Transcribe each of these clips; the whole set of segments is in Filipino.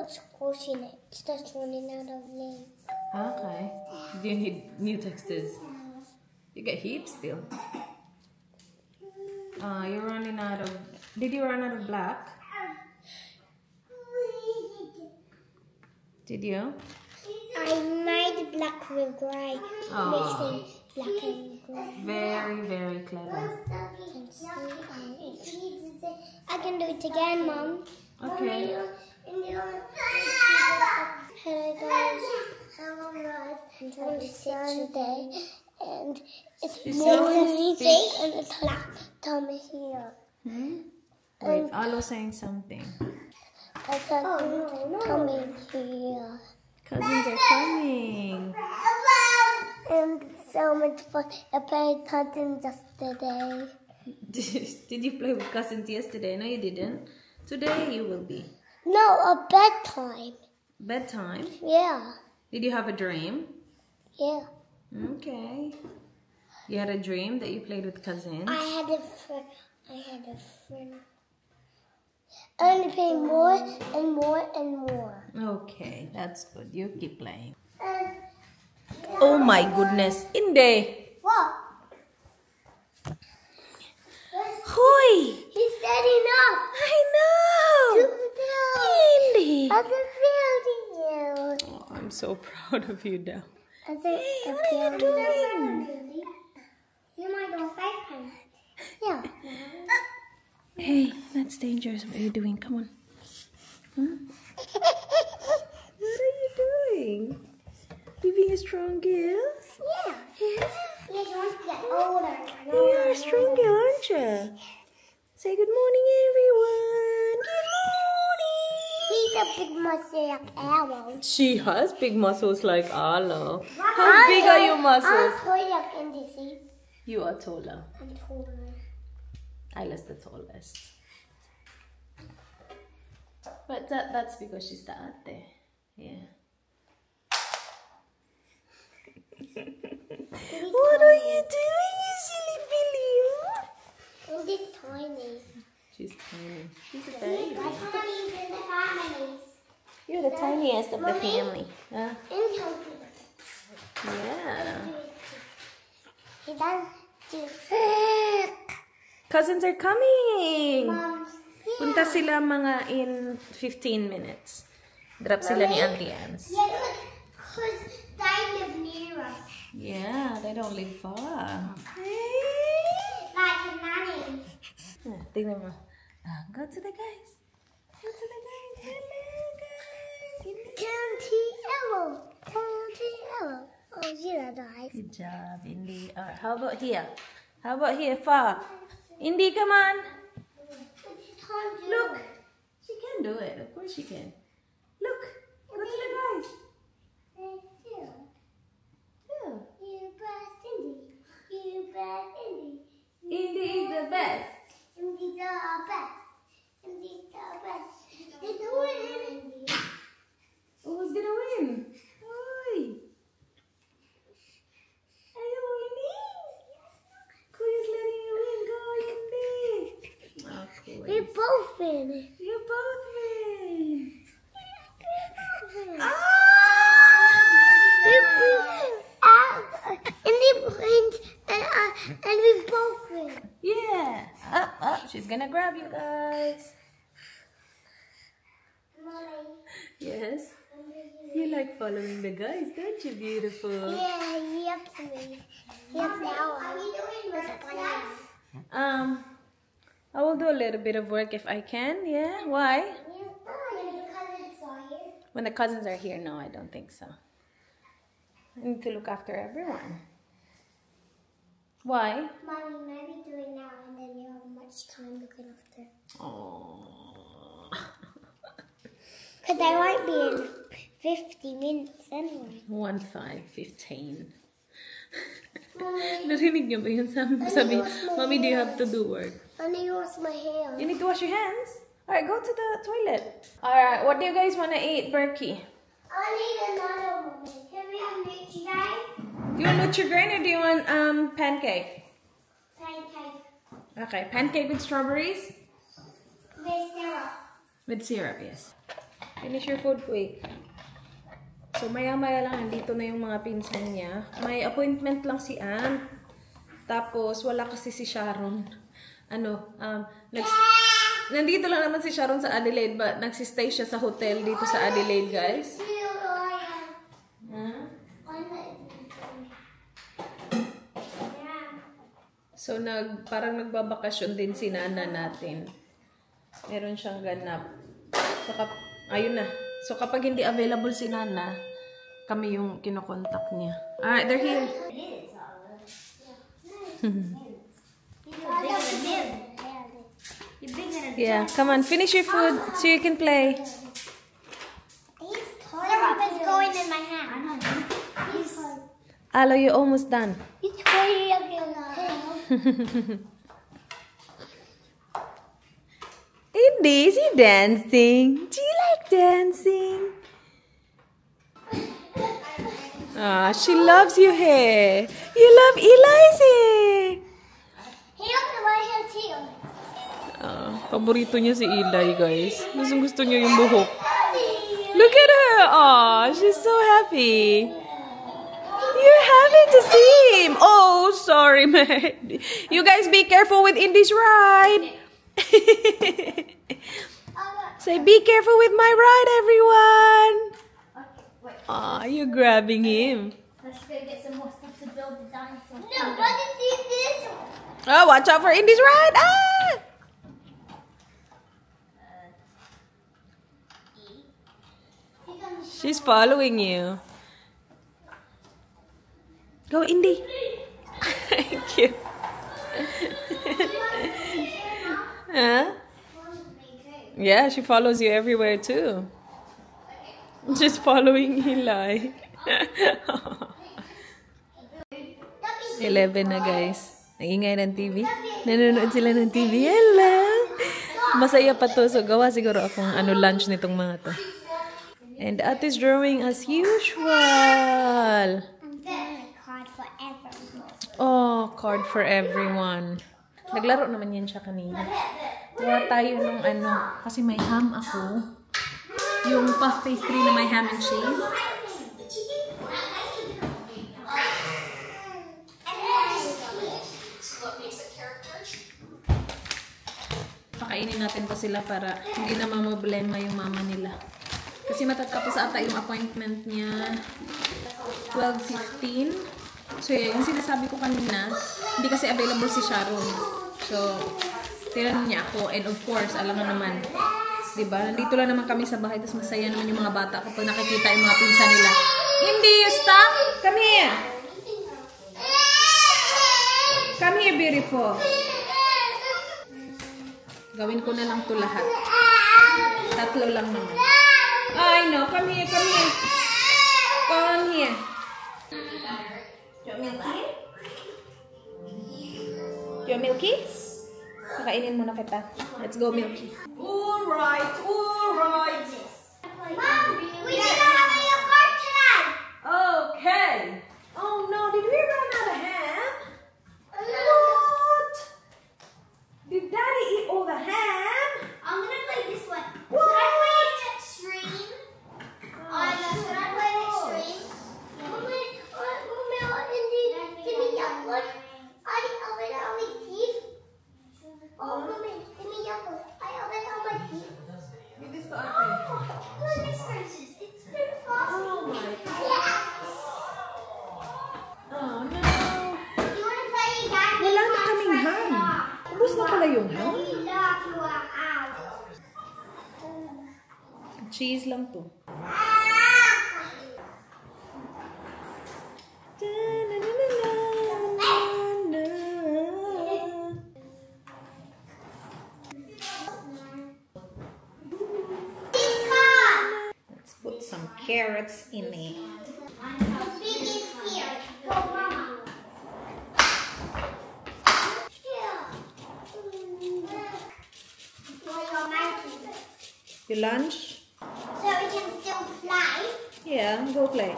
squashing it. It's just running out of name. Okay. Do you need new textures? You get heaps still. You're running out of... Did you run out of black? Did you? I made black with grey. Mixing black and grey. Very, very clever. I can do it again, Mum. Okay. Hello guys. I'm trying to sit today, and it's morning and it's black Tommy here. Wait, Alo's saying something. I said Tommy here. Cousins are coming. And so much fun. I played cousins yesterday. Did you play with cousins yesterday? No, you didn't. Today you will be. No, a bedtime. Bedtime? Yeah. Did you have a dream? Yeah. Okay. You had a dream that you played with cousins? I had a friend. Only play more and more and more. Okay, that's good. You keep playing. Oh my goodness. Inde! What? Hoy! He's standing up. I know! Inde! I can feel you. Oh, I'm so proud of you now. Hey, what are you doing? You might go FaceTime. Yeah. Hey, that's dangerous. What are you doing? Come on. Huh? What are you doing? You being a strong girl? Yeah. Yeah, you want to get older. You're a strong girl, aren't you? Say good morning, everyone. Good morning. She's a big muscle like Arrow. She has big muscles like Arlo. How big are your muscles? I'm taller like Indy, see? You are taller. I'm taller. Isla's the tallest. But that's because she's the ate. Yeah. What are you doing, you silly Billy? Indy's tiny. She's tiny. She's a baby. That's Mommy's in the families. You're the tiniest of the Mommy? family. Huh? Yeah. He does do. Cousins are coming! Mom, Punta sila mga in 15 minutes. Drop sila ni Auntie Anne's. yeah, because they live near us. Yeah, they don't live far. Like a nanny. Tingnan mo. Go to the guys. Go to the guys. Hello, guys. Oh, you're nice. Good job, Indy. Alright, how about here? How about here, Fa? Indy, come on. Look. She can do it. Of course she can. Look. Go to the guys. Thank you. Yeah. You best, Indy. You best, Indy. Indy is the best. Indy's the best. Indy's the best. It's the win. Who's gonna win? Oi. Are you winning? Kuya's letting you win. Go, Indy. Oh, Kuya. We both win. You both win. Ah! Indy wins and we both win. Yeah. Up. She's gonna grab you guys. Mommy. Yes. You like following the guys, don't you, beautiful? Yeah, he helps me. He helps now. Are we doing I will do a little bit of work if I can. Yeah. Why? When the cousins are here, no, I don't think so. I need to look after everyone. Why? Mommy, maybe do it now and then you'll have much time looking after. Oh. Because I won't be in 50 minutes anyway. 15. Narinig niyo ba yun? Sabi, Mommy, do you have to do work? I need to wash my hair. You need to wash your hands? Alright, go to the toilet. Alright, what do you guys want to eat, Berkey? I need another one. Can we have Nutri-Grain? Do you want Nutri-Grain or do you want pancake? Pancake. Okay, pancake with strawberries? With syrup. With syrup, yes. Finish your food quick. So, maya-maya lang, nandito na yung mga pinsan niya. May appointment lang si Ann. Tapos, wala kasi si Sharon. Nandito lang naman si Sharon sa Adelaide, but nagsistay siya sa hotel dito sa Adelaide, guys. So, parang nagbabakasyon din si Nana natin. Meron siyang ganap. So, ayun na. So, kapag hindi available si Nana, kami yung kinokontak niya. Alright, they're here. Yeah, come on, finish your food so you can play. Syrup is going in my hand. Alo, you're almost done. He's going in your hand. Indy, is he dancing? Do you like dancing? Ah, she loves your hair. You love Eli's hair. He loves my hair too. Ah, paborito niya si Eli, guys. Gusto niya yung buhok. Look at her. Ah, she's so happy. You're happy to see him. Oh, sorry, man. You guys be careful with Indy's ride. Say, be careful with my ride, everyone. Aw, you're grabbing him. Let's go get some more stuff to build the dinosaur. No, but do this. Oh, watch out for Indy's ride. Ah! She's following you. Go, Indy. Cute. Huh? Yeah, she follows you everywhere too. Just following Eli. 11 na, guys. Nangingay ng TV. Nanonood sila ng TV. Hello! Masaya pa to. So, gawa siguro akong lunch nitong mga to. And Ate is drawing as usual. Oh, card for everyone. Naglaro naman yan siya kanina. Gawa tayo nung kasi may ham ako. Yung puff pastry na may ham and cheese. Pakainin natin pa sila para hindi na mamblema yung mama nila. Kasi matatapos ata yung appointment niya 12:15. So, yung sinasabi ko kanina, hindi kasi available si Sharon. So, tinanong niya ako. And of course, alam mo naman, diba? Nandito lang naman kami sa bahay. Tapos masaya naman yung mga bata kapag nakikita yung mga pinsan nila. Hindi, you stop! Come here! Come here, beautiful. Gawin ko na lang to lahat. Tatlo lang naman. I know. Come here, come here. Come here. Milky? Your Milky? Pakainin muna kita. Let's go, Milky. Alright, alright. Mom, we didn't have a card tonight. Okay. Oh no, did we run out of ham? What? Did Daddy eat all the ham? I'm gonna play this one. What? Should I play it extreme? Should I play it extreme? Oh, mommy, give me yellow. I open all my teeth. Give this to Ate. Goodness gracious, it's too fast. Oh my God. Yes. Oh no. You want to play again? Wala na kaming ham. Ubus na pala yung ham. We love you are out. Cheese lang to. Let's put some carrots in it. Your lunch? So we can still fly? Yeah, go play.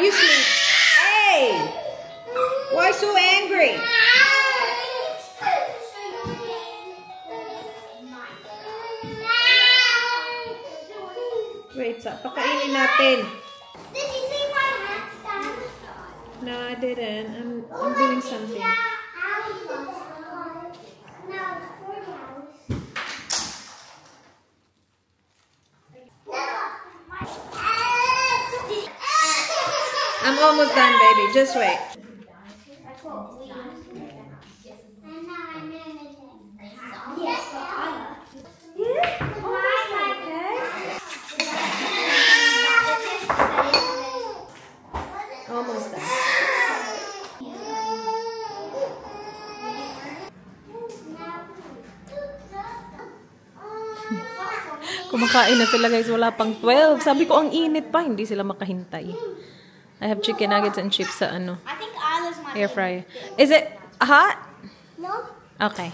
you sleep? Hey! Why so angry? Wait, pakainin natin. Did you see my hat stand? No, I didn't. I'm doing something. I'm almost done, baby. Just wait. Almost done. Kumakain na sila guys, wala pang 12. Sabi ko ang init pa, hindi sila makahintay. I have chicken nuggets and chips sa I think Isla's my air fryer. Is it hot? No. Okay.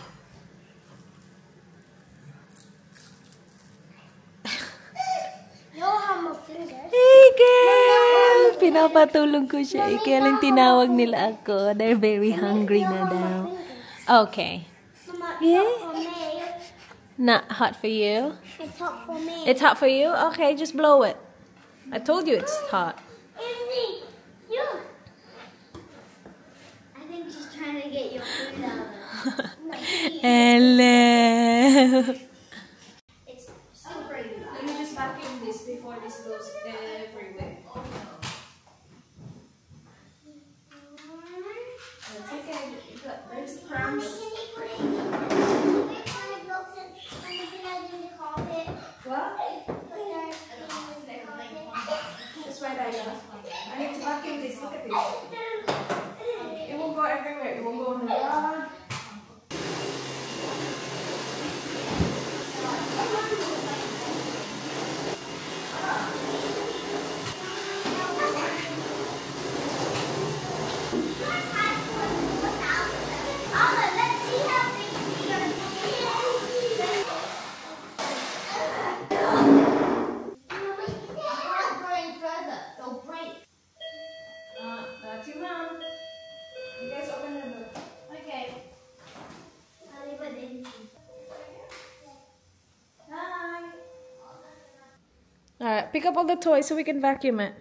You have my fingers. Hey girl! Pinapatulog ko siya. Kaya lang tinawag nila ako. They're very hungry na daw. Okay. Yeah? Not hot for you? It's hot for me. It's hot for you? Okay, just blow it. I told you it's hot. You. I think she's trying to get your food out of it. Hello. It's super easy. Let me just vacuum this before this goes everywhere. It's okay. There's crumbs. What? That's right, I need to vacuum this. Look at this. It will go everywhere. It will go on the rug. That's your mom. You guys open the door. Okay. I'll leave it in. Hi. Alright, pick up all the toys so we can vacuum it.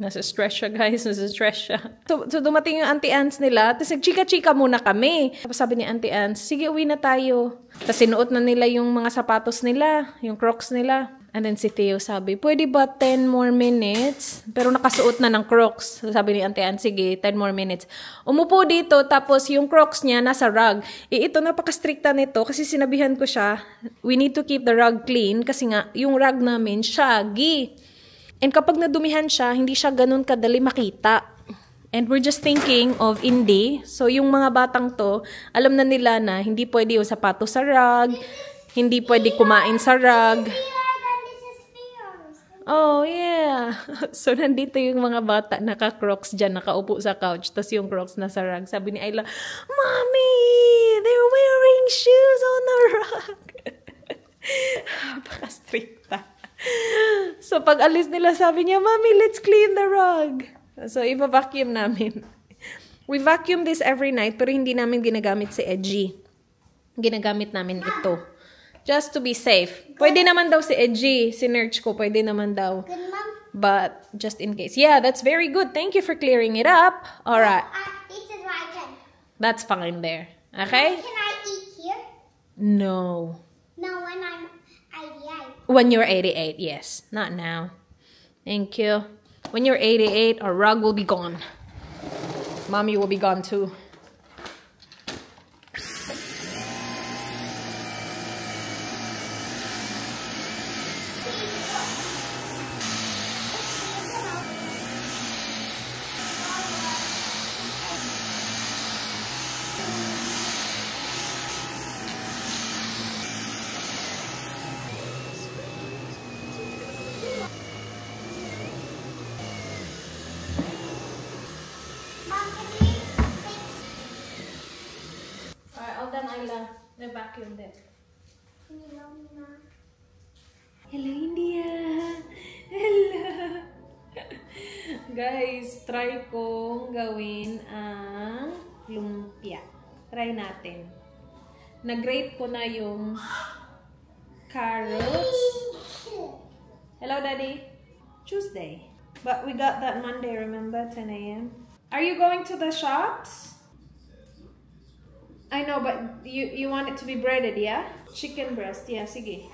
Nasa stress siya, guys. Nasa stress siya. So dumating yung Auntie Ans nila. Tapos nagchika-chika muna kami. Tapos sabi ni Auntie Ans, sige, uwi na tayo. Tapos sinuot na nila yung mga sapatos nila. Yung Crocs nila. And then si Theo sabi, pwede ba 10 more minutes? Pero nakasuot na ng Crocs. Sabi ni Auntie Ann, sige, 10 more minutes. Umupo dito, tapos yung Crocs niya nasa rug. Ito, napaka-stricta nito kasi sinabihan ko siya, we need to keep the rug clean kasi nga, yung rug namin, shaggy. And kapag nadumihan siya, hindi siya ganun kadali makita. And we're just thinking of Indy. So yung mga batang to, alam na nila na hindi pwede yung sapatos sa rug, hindi pwede kumain sa rug. Oh, yeah. So, nandito yung mga bata, naka-Crocs dyan, nakaupo sa couch, tas yung Crocs nasa rug. Sabi ni Ayla, Mommy, they're wearing shoes on the rug. Paka-stricta. So, pag alis nila, sabi niya, Mommy, let's clean the rug. So, iba-vacuum namin. We vacuum this every night, pero hindi namin ginagamit si Edgy. Ginagamit namin ito. Just to be safe. Pwede naman daw si Edgy. Si Nerch ko, pwede naman daw. Good, Mom? But, just in case. Yeah, that's very good. Thank you for clearing it up. Alright. This is where I can. That's fine there. Okay? Can I eat here? No. No, when I'm 88. When you're 88, yes. Not now. Thank you. When you're 88, our rug will be gone. Mommy will be gone too. The vacuum there. Hello, India. Hello. Guys, try kong gawin ang lumpia. Try natin. Nag-grate ko na yung carrots. Hello, Daddy. Tuesday. But we got that Monday, remember? 10 a.m. Are you going to the shops? I know, but you want it to be breaded, yeah? Chicken breast. Yeah, sige.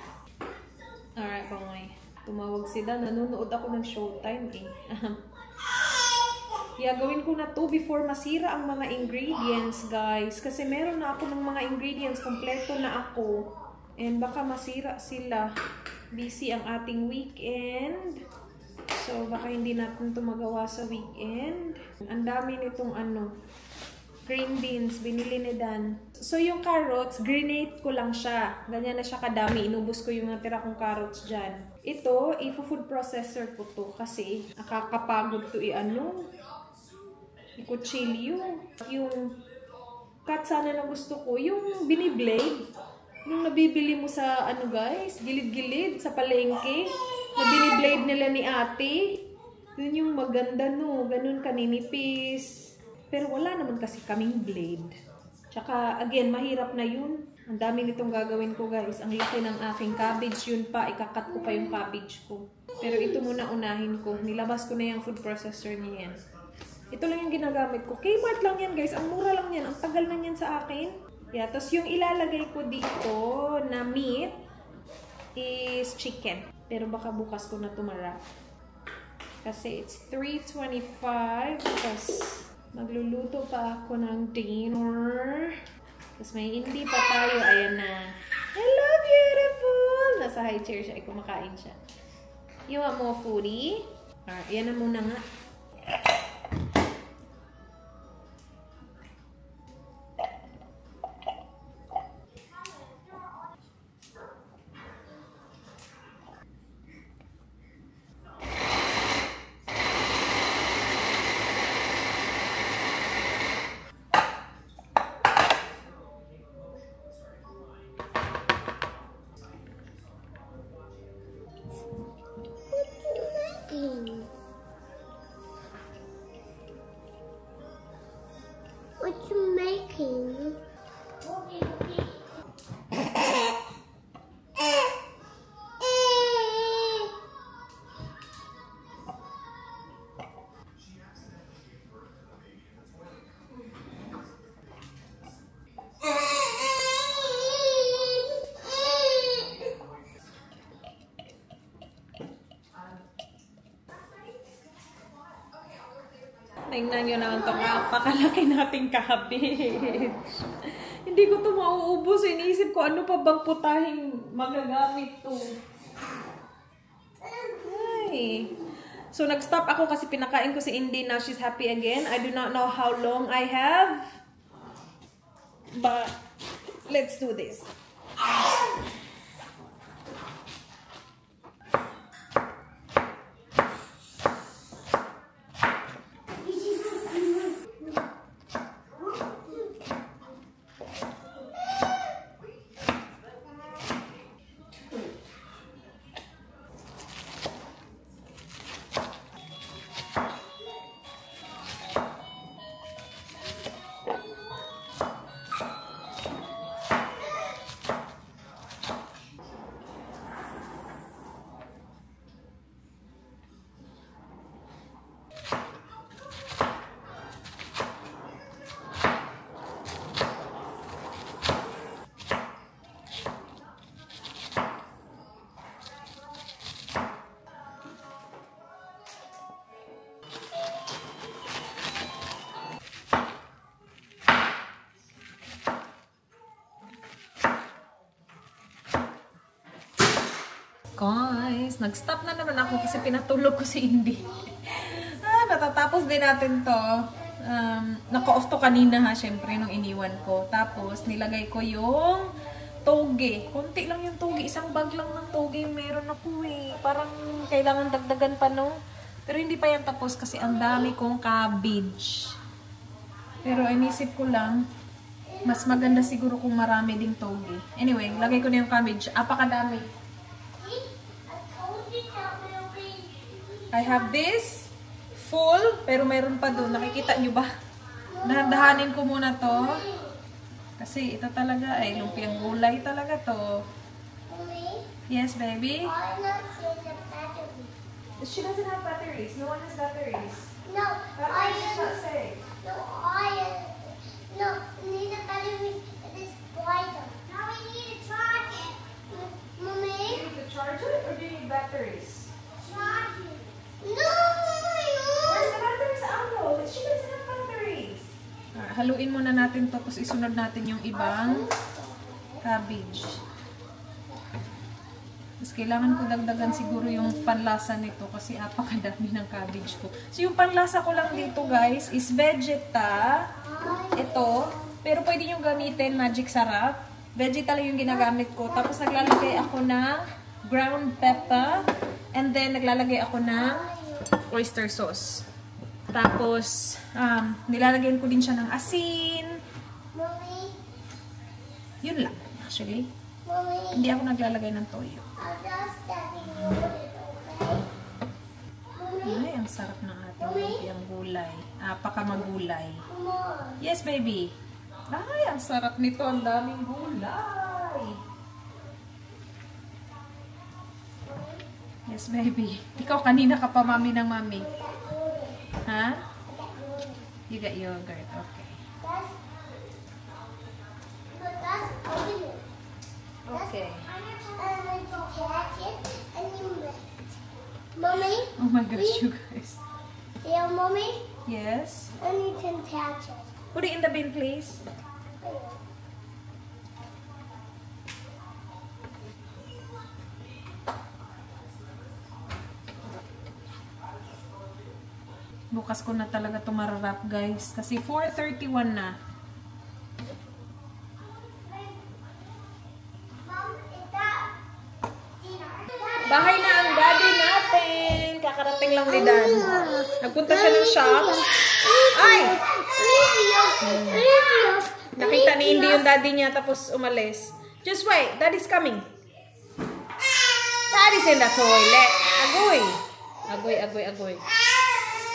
Alright, bangay. Tumawag sila. Nanonood ako ng Showtime eh. Yeah, gawin ko na to before masira ang mga ingredients, guys. Kasi meron na ako ng mga ingredients. Kompleto na ako. And baka masira sila. Busy ang ating weekend. So, baka hindi natin ito magawa sa weekend. Ang dami nitong green beans. Binili ni Dan. So, yung carrots, grenade ko lang siya. Ganyan na siya kadami. Inubos ko yung natira kong carrots dyan. Ito, i-food processor ko to. Kasi, nakakapagod to i-kutsilyo. Yung cut sana na gusto ko, yung biniblade. Yung nabibili mo sa, guys, gilid-gilid, sa palengke. Na biniblade nila ni ate. Yun yung maganda, no. Ganun kaninipis. Pero wala naman kasi kaming blade. Tsaka, again, mahirap na yun. Ang dami nitong gagawin ko, guys. Ang laki ng aking cabbage. Yun pa, ikakat ko pa yung cabbage ko. Pero ito muna unahin ko. Nilabas ko na yung food processor niya yan. Ito lang yung ginagamit ko. Kmart lang yan, guys. Ang mura lang yan. Ang tagal na yan sa akin. Yeah, tapos yung ilalagay ko dito na meat is chicken. Pero baka bukas ko na tumara. Kasi it's 3:25. Tapos magluluto pa ako ng dinner. Tapos may hindi pa tayo. Ayan na. Hello, beautiful! Nasa high chair siya. Kumakain siya. You want more foodie? Alright, yan na muna nga. What you making? Tingnan nyo naman itong napakalaki nating cabbage. Hindi ko ito mauubos. Iniisip ko ano pa bang putahing magagamit to. Ay. So, nag-stop ako kasi pinakain ko si Indy. Now, she's happy again. I do not know how long I have. But, let's do this. Guys, nag-stop na naman ako kasi pinatulog ko si Indy. Matatapos din natin to. Naka-off to kanina ha, syempre, nung iniwan ko. Tapos, nilagay ko yung toge. Konti lang yung toge. Isang bag lang ng toge meron ako eh. Parang kailangan dagdagan pa, no? Pero hindi pa yan tapos kasi ang dami kong cabbage. Pero inisip ko lang, mas maganda siguro kung marami ding toge. Anyway, lagay ko na yung cabbage. Apakadami. I have this full, pero mayroon pa doon. Nakikita nyo ba? Dahan-dahanin ko muna to. Kasi ito talaga ay lumpiang gulay talaga to. Yes, baby? She doesn't have batteries. No one has batteries. No, Batteries is not safe. No, we need a battery in this lighter. Now we need to charge it. Mommy? Do you need to charge it or do you need batteries? Charge it. No, Where's the batteries? Ano? She doesn't have batteries. Haluin muna natin to, tapos isunod natin yung ibang cabbage. Tapos kailangan ko dagdagan siguro yung panlasa nito kasi apakadami ng cabbage ko. So yung panlasa ko lang dito guys is Vegeta. Ito. Pero pwede nyo gamitin Magic Sarap. Vegeta lang yung ginagamit ko. Tapos naglalagay ako ng ground pepper. And then naglalagay ako ng oyster sauce. Tapos nilalagyan ko din siya ng asin. Mommy? Yun lang actually. Mommy? Hindi ako naglalagay ng toyo. I'll just study it, okay? Mommy? Ay, ang sarap ng ating lumpiang gulay. Apaka-magulay. More. Yes, baby. Ay, ang sarap nito. Ang daming gulay. Yes, baby. Ikaw kanina ka pa mami ng mami. Ha? You got yogurt. Okay. That's open it. Okay. And then you catch it and you lift. Mommy? Oh my gosh, you guys. Yeah, Mommy? Yes. And you can catch it. Put it in the bin, please. Bukas ko na talaga ito mararap, guys. Kasi 4:31 na. Mom, is that dinner? Bahay na ang daddy natin. Kakarating lang ni dad. Nagpunta siya ng shop. Ay! Nakita ni Indy yung daddy niya tapos umalis. Just wait. Daddy's coming. Daddy's in the toilet. Agoy. Agoy, agoy, agoy.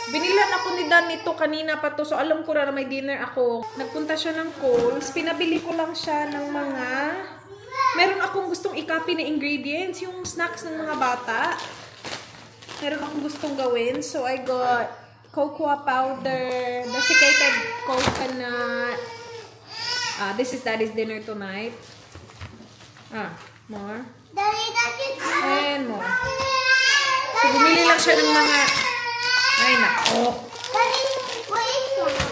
Binilan ako ni Dan nito kanina pa to. So, alam ko na may dinner ako. Nagpunta siya ng Kohl's. Pinabili ko lang siya ng mga... Meron akong gustong i-copy na ingredients. Yung snacks ng mga bata. Meron akong gustong gawin. So, I got cocoa powder, desiccated coconut. This is Daddy's dinner tonight. More. Daddy, that's it. And more. So, bumili lang siya ng mga... Ay, nako. Daddy, what is that?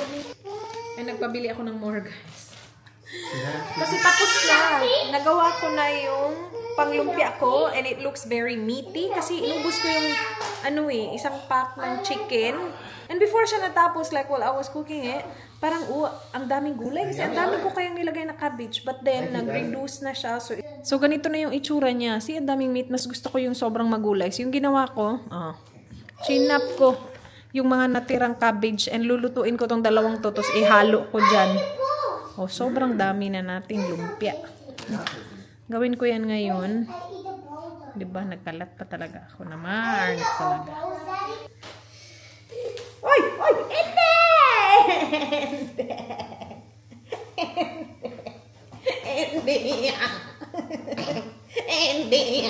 Ay, nagpabili ako ng more, guys. Kasi tapos na. Nagawa ko na yung panglumpia ko and it looks very meaty. Kasi inubos ko yung, isang pack ng chicken. And before siya natapos, like while I was cooking it, parang, ang daming gulay. Kasi ang daming ko kayang nilagay na cabbage. But then, nag-reduce na siya. So, ganito na yung itsura niya. See, ang daming meat. Mas gusto ko yung sobrang magulay. So, yung ginawa ko, chinap ko yung mga natirang cabbage and lulutuin ko tong dalawang to, tapos ihalo ko dyan. Sobrang dami na nating lumpia. Gawin ko yan ngayon. Diba, nagkalat pa talaga ako na Mars talaga. Oy! Oy! Hindi! Hindi!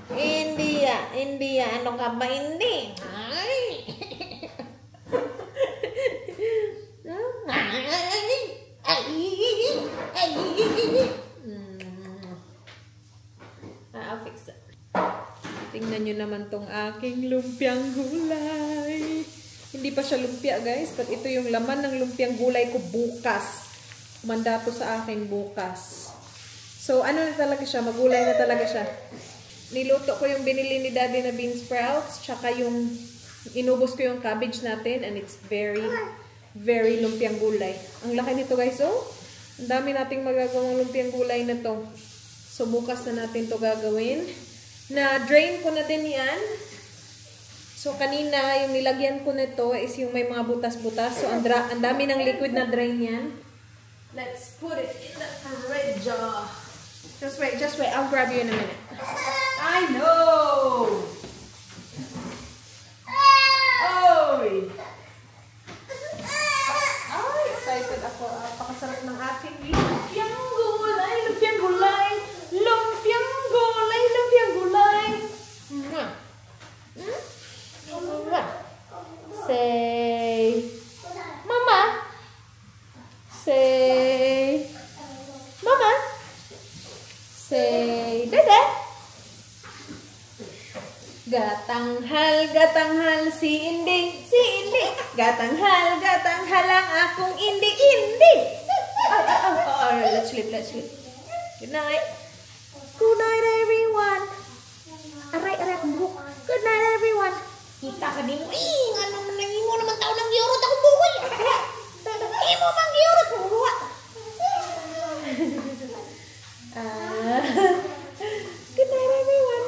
Hindi! Hindi! Ano ka ba? Hindi! Ay! I'll fix it. Tingnan nyo naman tong aking lumpiang gulay. Hindi pa siya lumpia, guys. But ito yung laman ng lumpiang gulay ko bukas. Kumanda to sa akin bukas. So, ano na talaga siya? Magulay na talaga siya. Niluto ko yung binili ni Daddy na bean sprouts. Tsaka yung inubos ko yung cabbage natin. And it's very, very lumpiang gulay. Ang laki nito, guys. Oh, ang dami nating magagawang lumpiang gulay na to. So, bukas na natin to gagawin. Na-drain ko na din yan. So, kanina, yung nilagyan ko nito is yung may mga butas-butas. So, ang dami ng liquid na drain yan. Let's put it in the fridge. Just wait. I'll grab you in a minute. I know! enjoyed. Ay, excited ako. Pakasarap ng aking lumpiang gulay. Lumpiang gulay. Lumpiang gulay. Lumpiang gulay. Say, Mama. Say, Mama. Say, Dada. Gatanghal si Indi, si Indi. Gatanghal ang akong Indi, Indi. Let's sleep. Good night. Good night, everyone. Aray, akong buhok. Good night, everyone. Kita ka din mo. Ano man nang imo naman tao ng giurot akong buhoy. Imo mang giurot mo buha. Good night, everyone.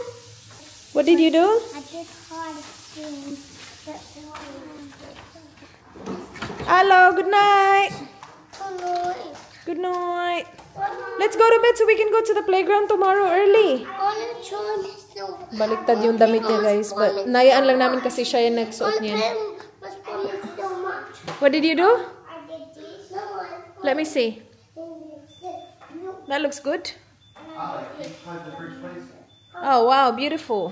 What did you do? I did hard things. Hello, good night. Hello. Good night. Let's go to bed so we can go to the playground tomorrow early. Baliktad yung damit niya, guys. But nayaan lang namin kasi siya yung nagsuot niya. What did you do? I did this. Let me see. That looks good. Oh, wow, beautiful.